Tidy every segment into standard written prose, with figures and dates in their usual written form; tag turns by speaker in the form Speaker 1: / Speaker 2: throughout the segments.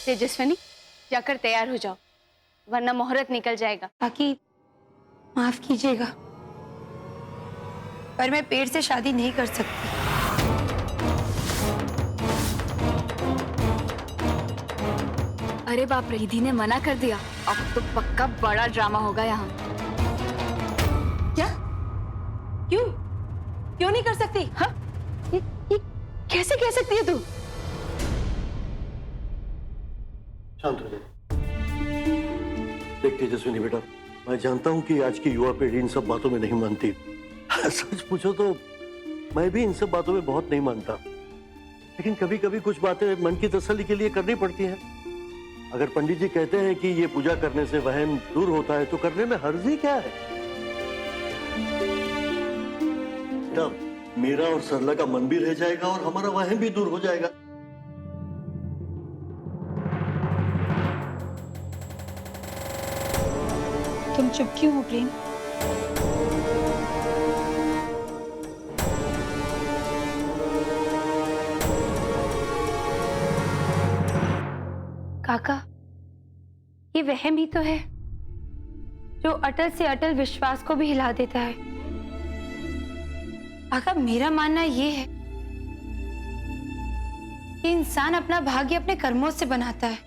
Speaker 1: तेजस्विनी, जाकर तैयार हो जाओ, वरना मुहूर्त निकल जाएगा।
Speaker 2: बाकी माफ कीजिएगा, पर मैं पेट से शादी नहीं कर सकती।
Speaker 3: अरे बाप रे, दीदी ने मना कर दिया। अब तो पक्का बड़ा ड्रामा होगा यहाँ।
Speaker 2: क्या? क्यों क्यों नहीं कर सकती?
Speaker 1: हाँ? ये कैसे कह सकती है तू?
Speaker 4: शांत हो जाए। देख तेजस्विनी बेटा, मैं जानता हूं कि आज की युवा पीढ़ी इन सब बातों में नहीं मानती। सच पूछो तो मैं भी इन सब बातों में बहुत नहीं मानता, लेकिन कभी कभी कुछ बातें मन की तसल्ली के लिए करनी पड़ती हैं। अगर पंडित जी कहते हैं कि ये पूजा करने से वहम दूर होता है तो करने में हर्ज ही क्या है? तब मेरा और सरला का मन भी रह जाएगा और हमारा वहम भी दूर हो जाएगा।
Speaker 2: तुम चुप क्यों हो प्रेम?
Speaker 1: काका, ये वहम ही तो है जो अटल से अटल विश्वास को भी हिला देता है।
Speaker 2: काका, मेरा मानना ये है कि इंसान अपना भाग्य अपने कर्मों से बनाता है।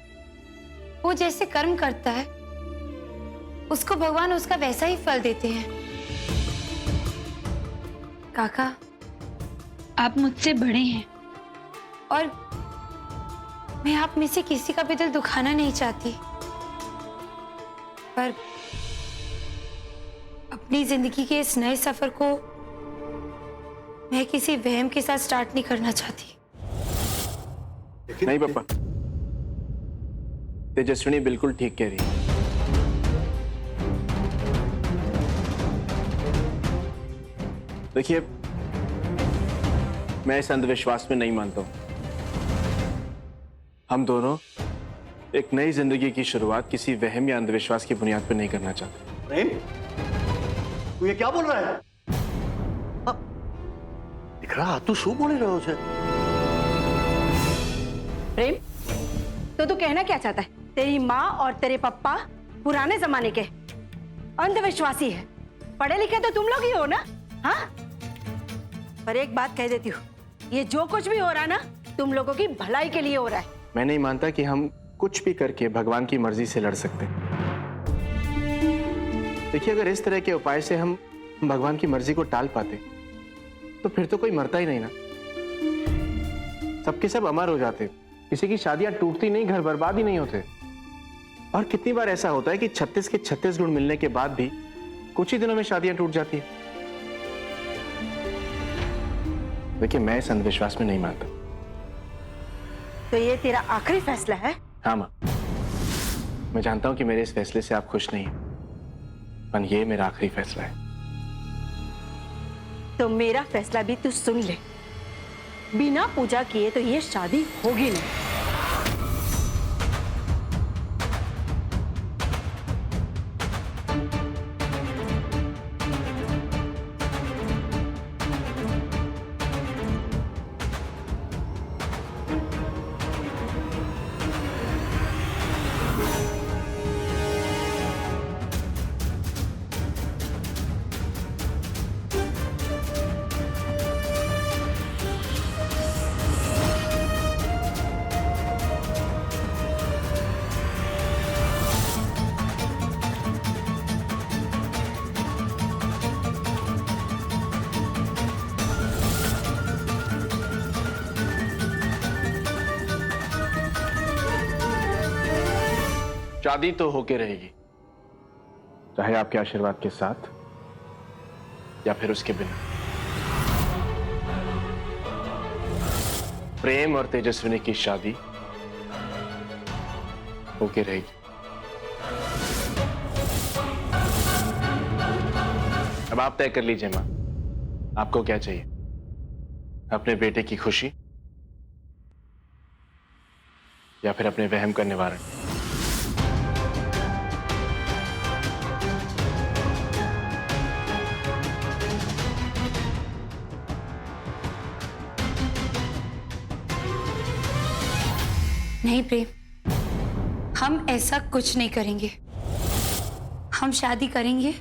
Speaker 2: वो जैसे कर्म करता है उसको भगवान उसका वैसा ही फल देते हैं। काका, आप मुझसे बड़े हैं और मैं आप में से किसी का भी दिल दुखाना नहीं चाहती, पर अपनी जिंदगी के इस नए सफर को मैं किसी वहम के साथ स्टार्ट नहीं करना चाहती।
Speaker 5: नहीं पापा, तेजस्विनी बिल्कुल ठीक कह रही है। देखिए, मैं इस अंधविश्वास में नहीं मानता हूं। हम दोनों एक नई जिंदगी की शुरुआत किसी वहम या अंधविश्वास की बुनियाद पर नहीं करना चाहते।
Speaker 4: प्रेम, तू ये क्या बोल रहा है? दिख रहा तू शू बोल रहा है?
Speaker 6: प्रेम, तो तू कहना क्या चाहता है? तेरी माँ और तेरे पापा पुराने जमाने के अंधविश्वासी है, पढ़े लिखे तो तुम लोग ही हो ना? हाँ, पर एक बात कह देती हूँ, ये जो कुछ भी हो रहा है ना, तुम लोगों की भलाई के लिए हो रहा है।
Speaker 5: मैं नहीं मानता कि हम कुछ भी करके भगवान की मर्जी से लड़ सकते। देखिए, अगर इस तरह के उपाय से हम भगवान की मर्जी को टाल पाते तो फिर तो कोई मरता ही नहीं ना। सबके सब अमर हो जाते, किसी की शादियां टूटती नहीं, घर बर्बाद ही नहीं होते। और कितनी बार ऐसा होता है कि 36 के 36 गुण मिलने के बाद भी कुछ ही दिनों में शादियां टूट जाती है। देखिए, मैं इस अंधविश्वास में नहीं मानता।
Speaker 6: तो ये तेरा आखिरी फैसला है?
Speaker 5: हाँ माँ, मैं जानता हूं कि मेरे इस फैसले से आप खुश नहीं हैं, पर ये मेरा आखिरी फैसला है।
Speaker 6: तो मेरा फैसला भी तू सुन ले, बिना पूजा किए तो ये शादी होगी नहीं।
Speaker 5: शादी तो होके रहेगी, चाहे आपके आशीर्वाद के साथ या फिर उसके बिना। प्रेम और तेजस्विनी की शादी होके रहेगी। अब आप तय कर लीजिए मां, आपको क्या चाहिए? अपने बेटे की खुशी या फिर अपने वहम का निवारण?
Speaker 2: नहीं प्रेम, हम ऐसा कुछ नहीं करेंगे। हम शादी करेंगे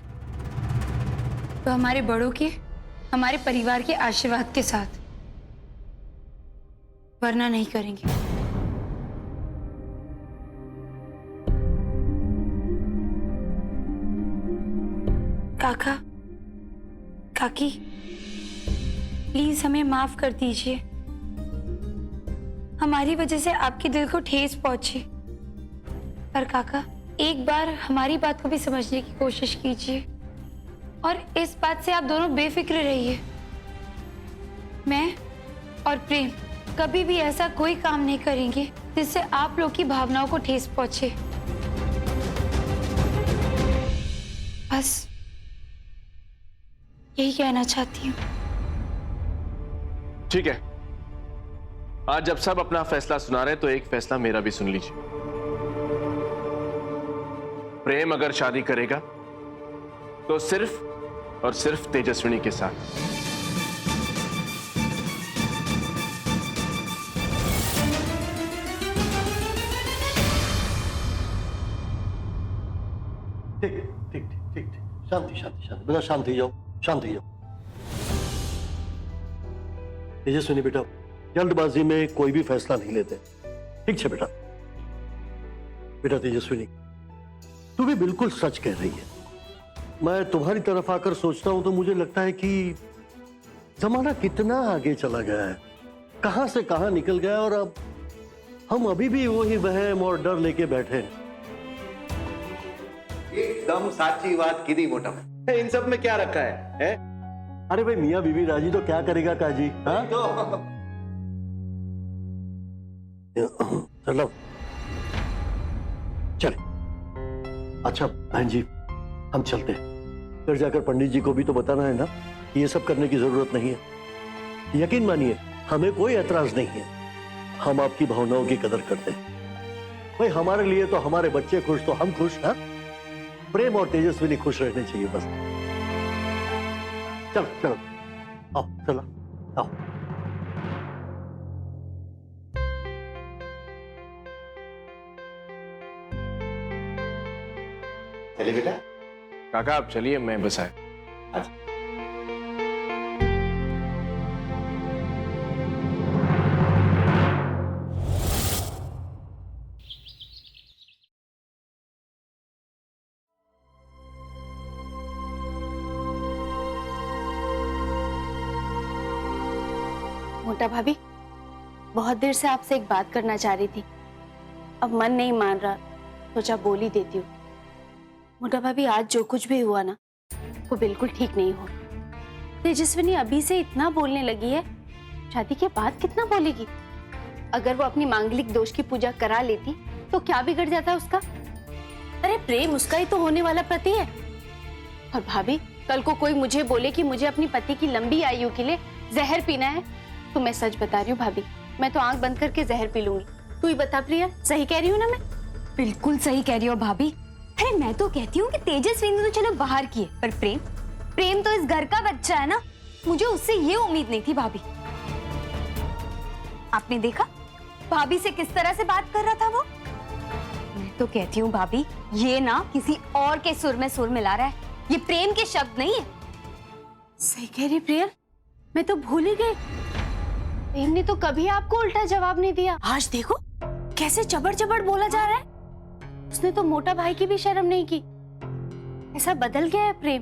Speaker 2: तो हमारे बड़ों के, हमारे परिवार के आशीर्वाद के साथ, वरना नहीं करेंगे। काका, काकी, प्लीज हमें माफ कर दीजिए। हमारी वजह से आपके दिल को ठेस पहुंची। पर काका, एक बार हमारी बात को भी समझने की कोशिश कीजिए और इस बात से आप दोनों बेफिक्र रहिए। मैं और प्रेम कभी भी ऐसा कोई काम नहीं करेंगे जिससे आप लोग की भावनाओं को ठेस पहुंचे। बस यही कहना चाहती हूँ।
Speaker 5: ठीक है, आज जब सब अपना फैसला सुना रहे तो एक फैसला मेरा भी सुन लीजिए। प्रेम अगर शादी करेगा तो सिर्फ और सिर्फ तेजस्विनी के साथ।
Speaker 4: ठीक ठीक ठीक ठीक ठीक, शांति शांति शांति बेटा, शांत हो जाओ, शांत हो जाओ। तेजस्विनी बेटा, जल्दबाजी में कोई भी फैसला नहीं लेते, ठीक है बेटा? बेटा तेजस्विनी, तू भी बिल्कुल सच कह रही है। मैं तुम्हारी तरफ आकर सोचता हूं तो मुझे लगता है कि जमाना कितना आगे चला गया है, कहां से कहां निकल गया, और अब हम अभी भी वही वहम और डर लेके बैठे हैं।
Speaker 7: एकदम साची बात की दी मोटा। इन सब में क्या रखा है?
Speaker 4: अरे भाई, मियां बीवी राजी तो क्या करेगा काजी? हाँ चलो चले। अच्छा बहन जी, हम चलते हैं। फिर जाकर पंडित जी को भी तो बताना है ना कि ये सब करने की जरूरत नहीं है। यकीन मानिए, हमें कोई एतराज नहीं है। हम आपकी भावनाओं की कदर करते हैं। भाई, हमारे लिए तो हमारे बच्चे खुश तो हम खुश। हाँ, प्रेम और तेजस्विनी खुश रहने चाहिए बस। चलो चलो, आओ, चलो आओ।
Speaker 7: चले बेटा।
Speaker 5: काका आप चलिए, मैं बस आया।
Speaker 3: मोटा भाभी, बहुत देर से आपसे एक बात करना चाह रही थी, अब मन नहीं मान रहा, सोचा बोल ही देती हूँ। मोटा भाभी, आज जो कुछ भी हुआ ना, वो बिल्कुल ठीक नहीं हुआ। तेजस्विनी अभी से इतना बोलने लगी है, शादी के बाद कितना बोलेगी? अगर वो अपनी मांगलिक दोष की पूजा करा लेती तो क्या बिगड़ जाता उसका? अरे प्रेम उसका ही तो होने वाला पति है। और भाभी, कल को कोई मुझे बोले कि मुझे अपनी पति की लंबी आयु के लिए जहर पीना है, तो मैं सच बता रही हूँ भाभी, मैं तो आंख बंद करके जहर पी लूंगी। तू ही बता प्रिया, सही कह रही हूँ ना मैं?
Speaker 8: बिल्कुल सही कह रही हो भाभी। अरे मैं तो कहती हूँ कि तेजस्विनी तो चलो बाहर की है, पर प्रेम तो इस घर का बच्चा है ना, मुझे उससे ये उम्मीद नहीं थी भाभी। आपने देखा भाभी से किस तरह से बात कर रहा था वो? मैं तो कहती हूँ भाभी, ये ना किसी और के सुर में सुर मिला रहा है, ये प्रेम के शब्द नहीं है।
Speaker 3: सही कह रही प्रिया, मैं तो भूल ही गई। प्रेम ने तो कभी आपको उल्टा जवाब नहीं दिया। आज देखो कैसे चबड़ चबड़ बोला जा रहा है। उसने तो मोटा भाई की भी शर्म नहीं की। ऐसा बदल गया है प्रेम।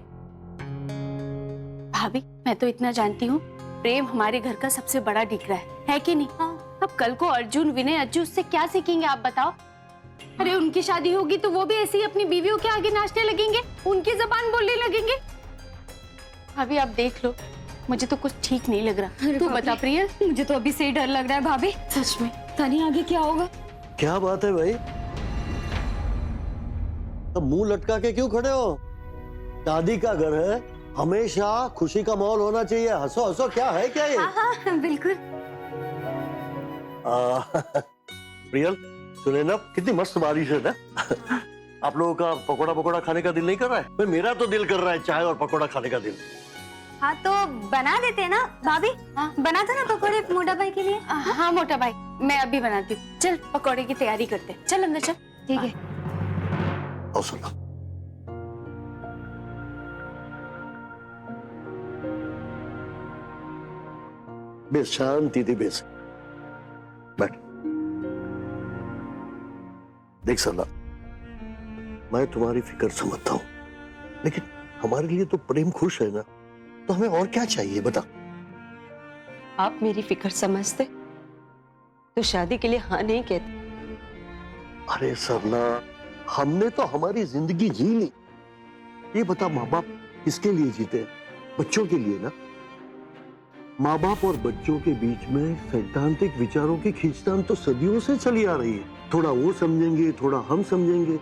Speaker 3: भाभी, मैं तो इतना जानती हूँ, प्रेम हमारे घर का सबसे बड़ा डिगरा है कि नहीं? हाँ। अब कल को अर्जुन, विनय, अज्जू उससे क्या सीखेंगे आप बताओ? अरे उनकी शादी होगी तो वो भी ऐसे ही अपनी बीवियों के आगे नाचने लगेंगे, उनकी जबान बोलने लगेंगे। भाभी आप देख लो, मुझे तो कुछ ठीक नहीं लग रहा। तू बता प्रिया।
Speaker 8: मुझे तो अभी से ही डर लग रहा है भाभी,
Speaker 3: सच में।
Speaker 8: तनी आगे क्या होगा?
Speaker 4: क्या बात है भाई, तो मुंह लटका के क्यों खड़े हो? शादी का घर है, हमेशा खुशी का माहौल होना चाहिए। हंसो हंसो, क्या है क्या ये?
Speaker 8: हाँ बिल्कुल।
Speaker 4: प्रियल, सुने ना, कितनी मस्त बारिश है ना। आप लोगों का पकोड़ा खाने का दिल नहीं कर रहा है? भाई मेरा तो दिल कर रहा है, चाय और पकोड़ा खाने का दिल।
Speaker 8: हाँ तो बना देते हैं ना भाभी।
Speaker 3: हाँ।
Speaker 8: बना दो ना पकोड़े मोटा भाई के लिए।
Speaker 3: हाँ मोटा भाई, मैं अभी बनाती हूँ। चल पकौड़े की तैयारी करते हैं। चल अंदर चल।
Speaker 1: ठीक है।
Speaker 4: आओ सुना। बेस शांति थी बेस। बैठ। देख सला, मैं तुम्हारी फिक्र समझता हूं, लेकिन हमारे लिए तो प्रेम खुश है ना, तो हमें और क्या चाहिए बता।
Speaker 9: आप मेरी फिक्र समझते तो शादी के लिए हाँ नहीं कहते।
Speaker 4: अरे सरला, हमने तो हमारी जिंदगी जी ली। ये बता, माँ बाप किसके लिए जीते? बच्चों के लिए ना। माँ बाप और बच्चों के बीच में सैद्धांतिक विचारों की खींचतान तो सदियों से चली आ रही है। थोड़ा वो समझेंगे, थोड़ा हम समझेंगे,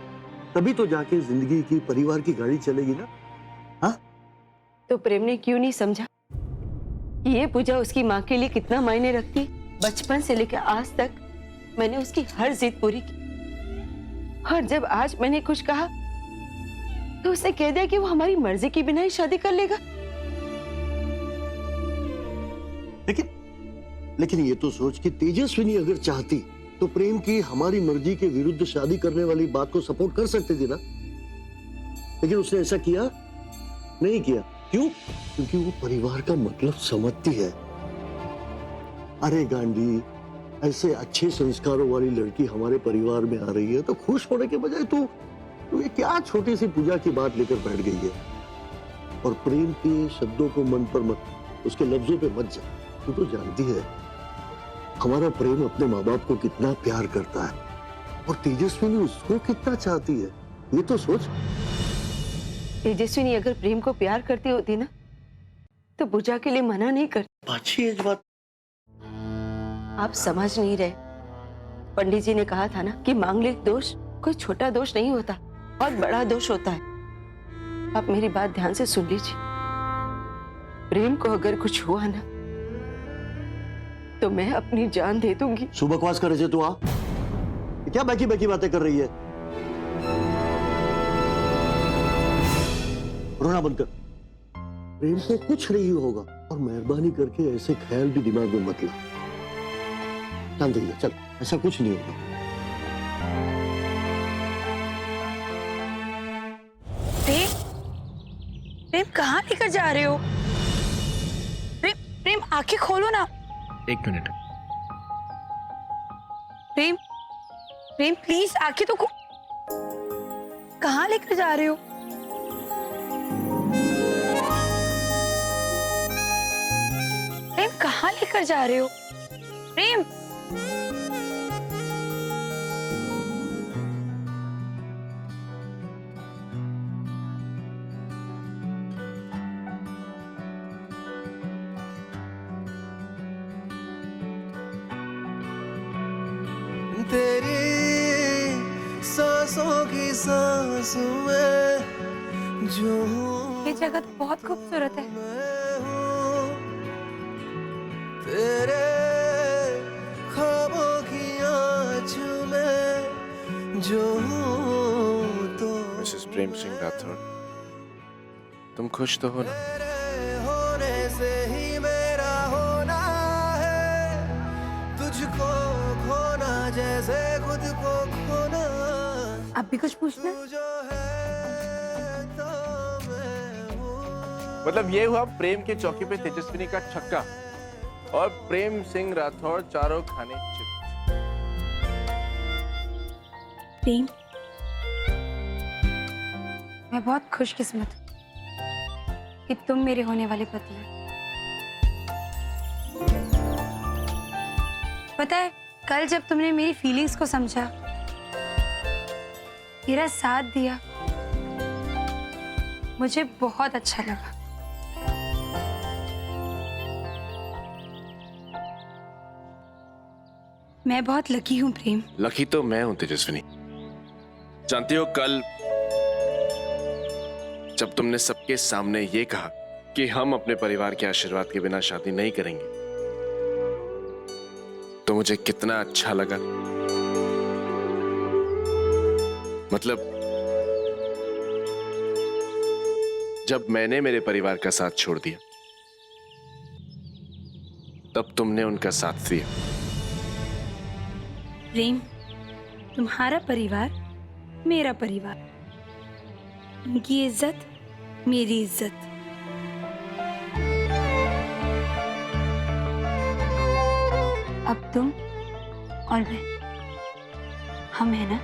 Speaker 4: तभी तो जाके जिंदगी की, परिवार की गाड़ी चलेगी ना। हाँ,
Speaker 9: तो प्रेम ने क्यों नहीं समझा कि ये पूजा उसकी माँ के लिए कितना मायने रखती? बचपन से लेकर आज तक मैंने उसकी हर जिद पूरी की, और जब आज मैंने कुछ कहा तो उसने कह दिया कि वो हमारी मर्जी के बिना ही शादी कर लेगा।
Speaker 4: लेकिन ये तो सोच कि तेजस्विनी अगर चाहती तो प्रेम की हमारी मर्जी के विरुद्ध शादी करने वाली बात को सपोर्ट कर सकते थे ना। लेकिन उसने ऐसा किया नहीं किया। क्यों? क्योंकि वो परिवार का मतलब समझती है। अरे गांडी, ऐसे अच्छे संस्कारों वाली लड़की हमारे परिवार में आ रही है तो खुश होने के बजाय तू ये क्या छोटी सी पूजा की बात लेकर बैठ गई है। और प्रेम के शब्दों को मन पर मत, उसके लफ्जों पे मत जा। तू तो जानती है हमारा प्रेम अपने माँ बाप को कितना प्यार करता है, और तेजस्विनी उसको कितना चाहती है, ये तो सोच।
Speaker 9: तेजस्विनी अगर प्रेम को प्यार करती होती ना तो पूजा के लिए मना नहीं करती।
Speaker 4: अच्छी है बात।
Speaker 9: आप समझ नहीं रहे। पंडित जी ने कहा था ना कि मांगलिक दोष कोई छोटा दोष नहीं होता, बहुत बड़ा दोष होता है। आप मेरी बात ध्यान से सुन लीजिए। प्रेम को अगर कुछ हुआ ना तो मैं अपनी जान दे दूंगी।
Speaker 4: सुबकवास करे से तू आ, क्या बाकी बाकी बातें कर रही है? रोना बंद कर। प्रेम से कुछ नहीं होगा, और मेहरबानी करके ऐसे ख्याल भी दिमाग में मत ला। शांत रहिए, चल, ऐसा कुछ नहीं होगा।
Speaker 2: प्रेम कहाँ लेकर जा रहे हो? प्रेम आंखें खोलो ना।
Speaker 5: एक मिनट।
Speaker 2: प्रेम प्लीज आंखें तो कहाँ लेकर जा रहे हो? प्रेम कहाँ लेकर जा रहे हो? प्रेम
Speaker 10: तेरी सांसों की सांस में जो
Speaker 2: ये जगह तो बहुत खूबसूरत है।
Speaker 10: मैं हूँ, तेरे ख्वाबों की आँच में जो हूँ तो
Speaker 5: मिसेस प्रेम सिंह राठौर, तुम खुश तो हो ना?
Speaker 10: तेरे होने से ही मेरा होना है, तुझको खोना जैसे खुद को खोना।
Speaker 2: अब भी कुछ पूछना?
Speaker 10: तू जो है तो मैं हूँ।
Speaker 5: मतलब ये हुआ प्रेम के चौकी पे तेजस्विनी का छक्का, और प्रेम सिंह राठौर चारों खाने चित।
Speaker 2: प्रेम, मैं बहुत खुशकिस्मत हूँ कि तुम मेरे होने वाले पति हो। पता है, कल जब तुमने मेरी फीलिंग्स को समझा, मेरा साथ दिया, मुझे बहुत अच्छा लगा। मैं बहुत लकी हूँ प्रेम।
Speaker 5: लकी तो मैं हूं तेजस्विनी। जानती हो, कल जब तुमने सबके सामने ये कहा कि हम अपने परिवार के आशीर्वाद के बिना शादी नहीं करेंगे, तो मुझे कितना अच्छा लगा। मतलब जब मैंने मेरे परिवार का साथ छोड़ दिया, तब तुमने उनका साथ दिया।
Speaker 2: प्रेम, तुम्हारा परिवार मेरा परिवार, उनकी इज्जत मेरी इज्जत। अब तुम और मैं, हम है ना?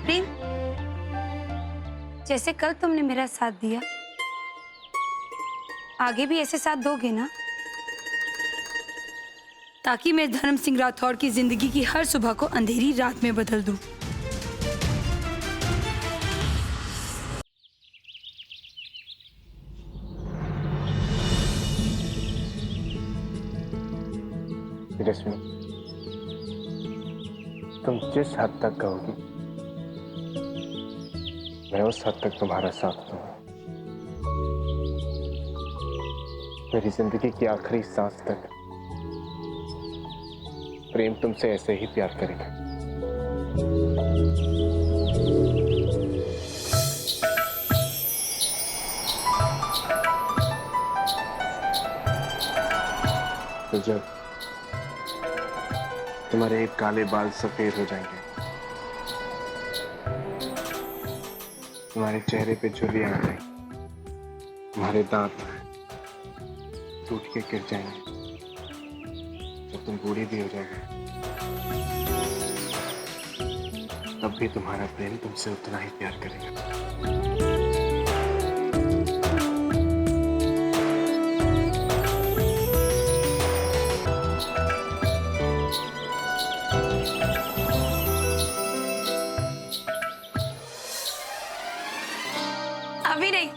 Speaker 2: प्रेम, जैसे कल तुमने मेरा साथ दिया, आगे भी ऐसे साथ दोगे ना? ताकि मैं धर्म सिंह राठौड़ की जिंदगी की हर सुबह को अंधेरी रात में बदल दूं।
Speaker 5: तेजस्विनी, तुम जिस हद तक कहोगी मैं उस हद तक तुम्हारा साथ दूंगा। मेरी जिंदगी की आखिरी सांस तक प्रेम तुमसे ऐसे ही प्यार करेगा। तो जब तुम्हारे काले बाल सफेद हो जाएंगे, तुम्हारे चेहरे पे झुर्रियां आ जाएंगी, तुम्हारे दांत टूट के गिर जाएंगे, जब तुम बूढ़ी भी हो जाओगे, तब भी तुम्हारा प्रेम तुमसे उतना ही प्यार करेगा।
Speaker 2: अभी नहीं।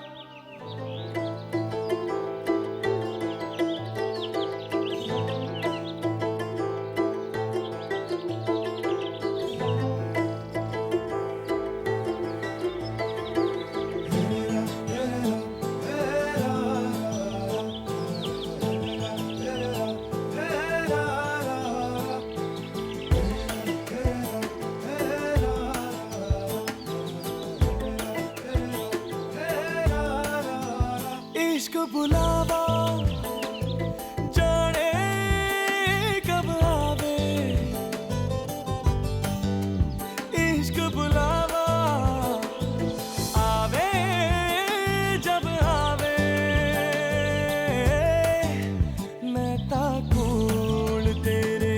Speaker 10: इश्क बुलावा जाने कब आवे, इश्क बुलावा आवे जब आवे, मैं ताकूल तेरे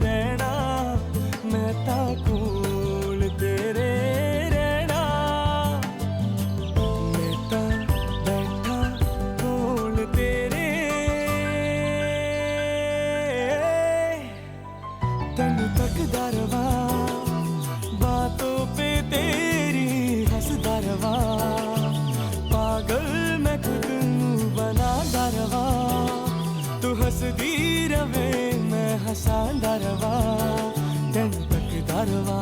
Speaker 10: रहना, मैं ताकूल तेरे रहना, मैं ता बैठा कोल तेरे, तन तक दरवा बातों पे तेरी हंसदा रवा, पागल मैं खुद नू बना दरवा, तू हंसदी रवे मैं हंसांदा रवा, तन तक दरवा।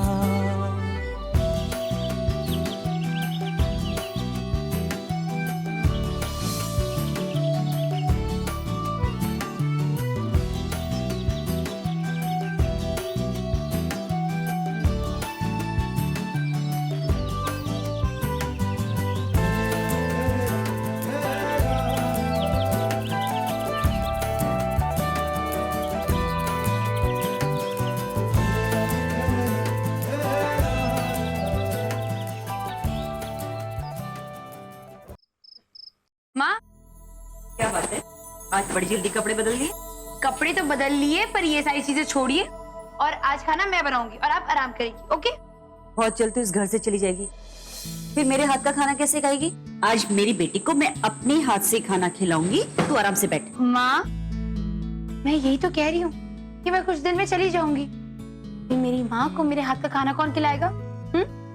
Speaker 2: माँ,
Speaker 11: क्या बात है, आज बड़ी जल्दी कपड़े बदल लिए?
Speaker 2: कपड़े तो बदल लिए, पर ये सारी चीजें छोड़िए और आज खाना मैं बनाऊंगी और आप आराम करेंगी, ओके?
Speaker 11: बहुत जल्द तो इस घर से चली जाएगी, फिर मेरे हाथ का खाना कैसे खाएगी? आज मेरी बेटी को मैं अपने हाथ से खाना खिलाऊंगी, तू आराम से बैठ।
Speaker 2: माँ, मैं यही तो कह रही हूँ कि मैं कुछ दिन में चली जाऊंगी, फिर मेरी माँ को मेरे हाथ का खाना कौन खिलाएगा?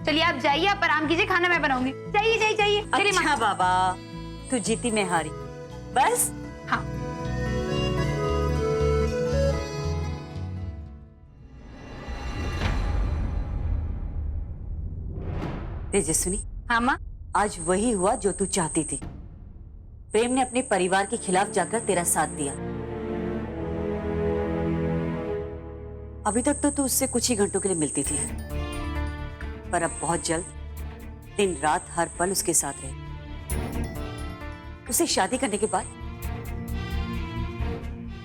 Speaker 2: चलिए आप जाइए, आप आराम कीजिए, खाना मैं बनाऊंगी। जाइए जाइए जाइए। चलिए माँ।
Speaker 11: अच्छा बाबा, तू जीती मैं हारी, बस।
Speaker 2: हाँ।
Speaker 11: तेजस्विनी,
Speaker 2: हाँ माँ।
Speaker 11: आज वही हुआ जो तू चाहती थी। प्रेम ने अपने परिवार के खिलाफ जाकर तेरा साथ दिया। अभी तक तो तू उससे कुछ ही घंटों के लिए मिलती थी, पर अब बहुत जल्द दिन रात हर पल उसके साथ रहे। उसे शादी करने के बाद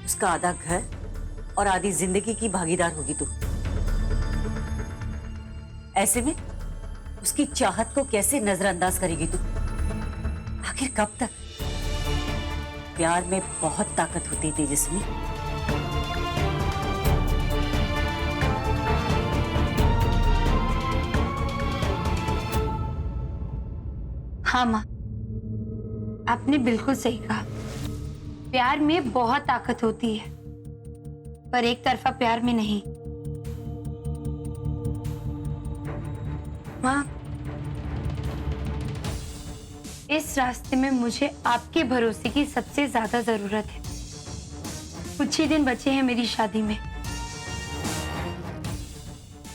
Speaker 11: उसका आधा घर और आधी जिंदगी की भागीदार होगी तू। ऐसे में उसकी चाहत को कैसे नजरअंदाज करेगी तू? आखिर कब तक? प्यार में बहुत ताकत होती है तेजस्वी।
Speaker 2: हाँ माँ, आपने बिल्कुल सही कहा। प्यार में बहुत ताकत होती है, पर एक तरफा प्यार में नहीं। माँ, इस रास्ते में मुझे आपके भरोसे की सबसे ज्यादा जरूरत है। कुछ ही दिन बचे हैं मेरी शादी में,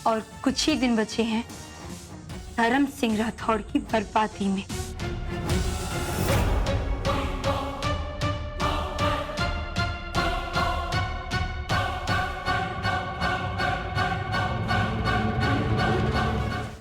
Speaker 2: और कुछ ही दिन बचे हैं धर्म सिंह राठौड़ की बर्बादी में।